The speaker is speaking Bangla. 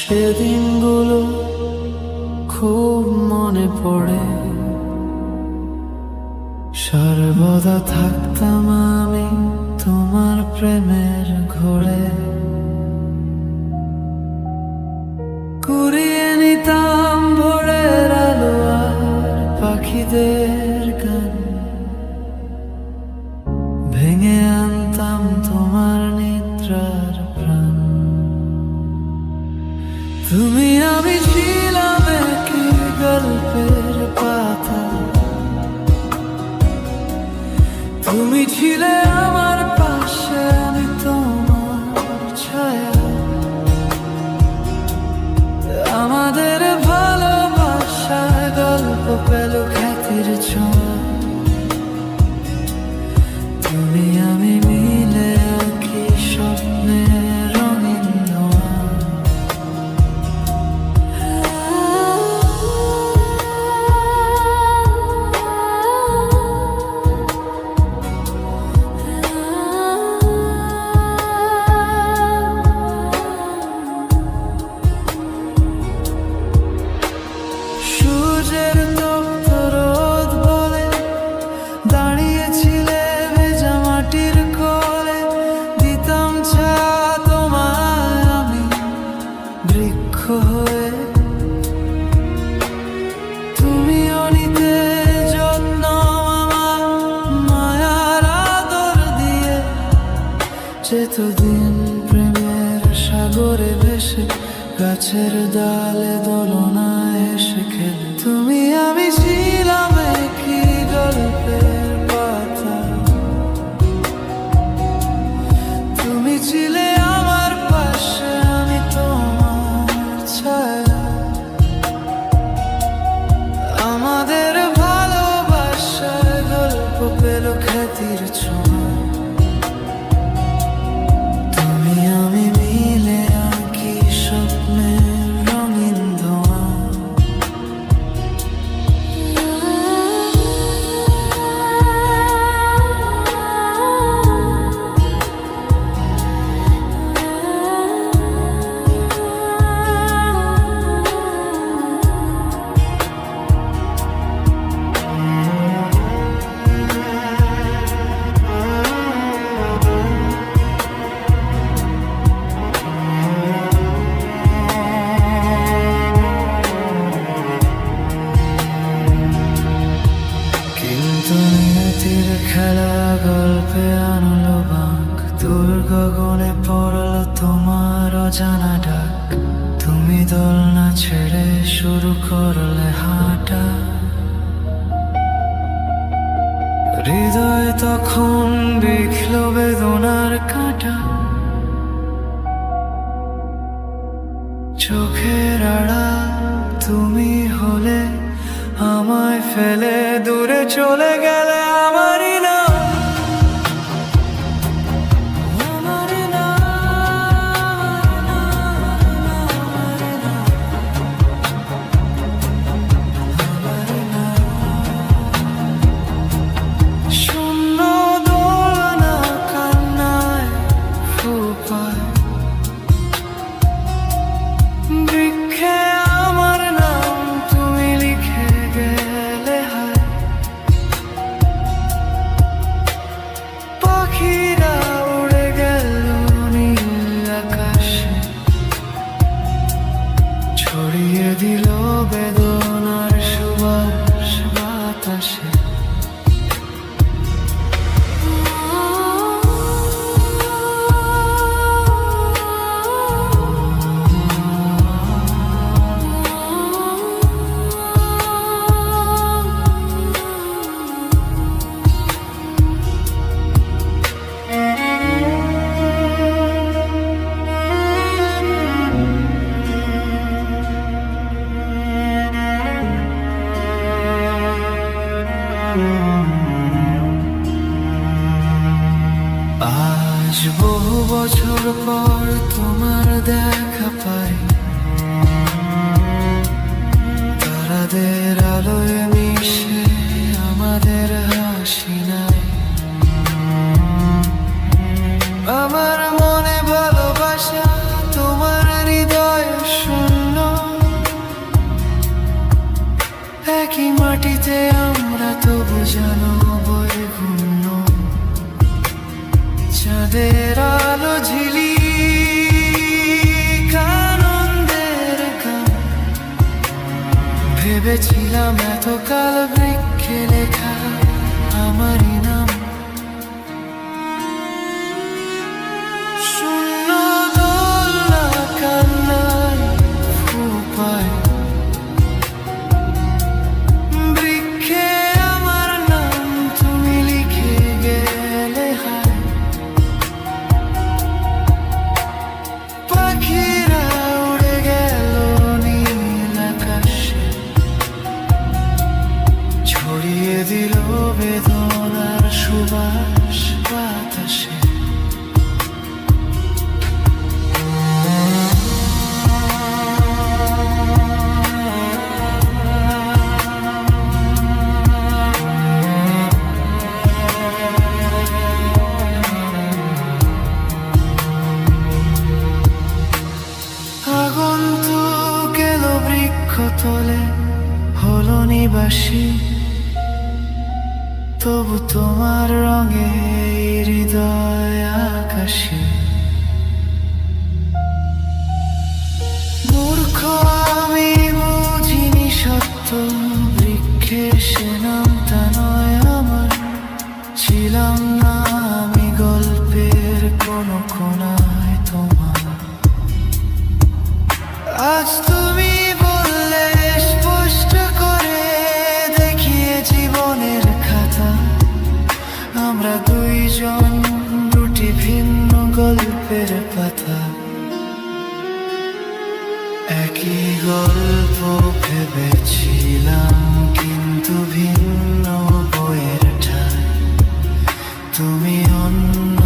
সেদিনগুলো খুব মনে পড়ে, সর্বদা থাকতাম আমি তোমার প্রেমের ঘোরে। কুড়িয়ে নিতাম ভোরের আলো আর পাখিদের গান, ভেঙে আনতাম তোমার নিদ্রার প্রাণ। তুমি আমি ছিলাম একই গল্পের পাতা, তুমি ছিলে আমার পাশে, আমি তোমার ছায়া। আমাদের ভালোবাসার গল্প পেল খ্যাতির ছোঁয়া। তুমি আমি মিলে আঁকি স্বপ্নের রঙিন ধোঁয়া। সূর্যের তপ্ত রোদ বলে দাঁড়িয়েছিলে ভেজা মাটির কোলে, দিতাম ছায়া তোমায় আমি বৃক্ষ হয়ে। তুমিও নিতে যত্ন আমার মায়ার আদর দিয়ে, যেতদিন প্রেমের সাগরে ভেসে গাছের ডালে দোলনায় এসে খেলে। তুমি আমি ছিলাম একই গল্পের পাতা, তুমি ছিলে আমার পাশে, আমি তোমার ছায়া। আমাদের ভালোবাসার গল্প পেল খ্যাতির ছোঁয়া। তুমি আমি মিলে আঁকি স্বপ্নের রঙিন ধোঁয়া। কিন্তু নিয়তির খেলা গল্পে আনলো বাঁক, দূর গগনে পড়ল তোমার অজানা ডাক। তুমি দোলনা ছেড়ে শুরু করলে হাঁটা, হৃদয় তখন বিখল বেদনার কাঁটা। চোখের আড়াল তুমি হলে, আমায় ফেলে দূরে চলে গেলে। আমারই না, আমারই না, আমারই না, আমারই না। শূন্য দোলনা কান্নায় ফুপায়, বৃক্ষে আমার নাম তুমি লিখে গেলে হায়। পাখিরা উড়ে গেল নীল আকাশে, ছড়িয়ে দিল বেদনার সুবাস বাতাসে। আজ বহু বছর পর তোমার দেখা পাই, তারাদের আলোয় মিশে আমাদের হাসি নাই। আমার মনে ভালোবাসা তোমার হৃদয় ভেবেছিলাম এতকাল বৃক্ষে লেখা আমারই নাম। শূন্য দোলনা কান্নায় ফুপায়, বৃক্ষে আমার নাম তুমি লিখে গেলে হায়। পাখিরা উড়ে গেল নীল আকাশে, ছড়িয়ে দিল বেদনার সুবাস বাতাসে। আগন্তুক এলো বৃক্ষতলে, হলো নিবাসী, তবু তোমার রঙে হৃদয় আকাশে। মূর্খ আমি বুঝিনি সত্য, বৃক্ষে সে নামটা নয় আমার। ছিলাম না আমি গল্পের কোন কোনায় তোমার। আজ তুমি বললে স্পষ্ট করে, দেখিয়ে জীবনের খাতা, আমরা দুইজন দুটি ভিন্ন গল্পের পাতা। একই গল্প ভেবেছিলাম, কিন্তু ভিন্ন বইয়ের ঠায় তুমি অন্য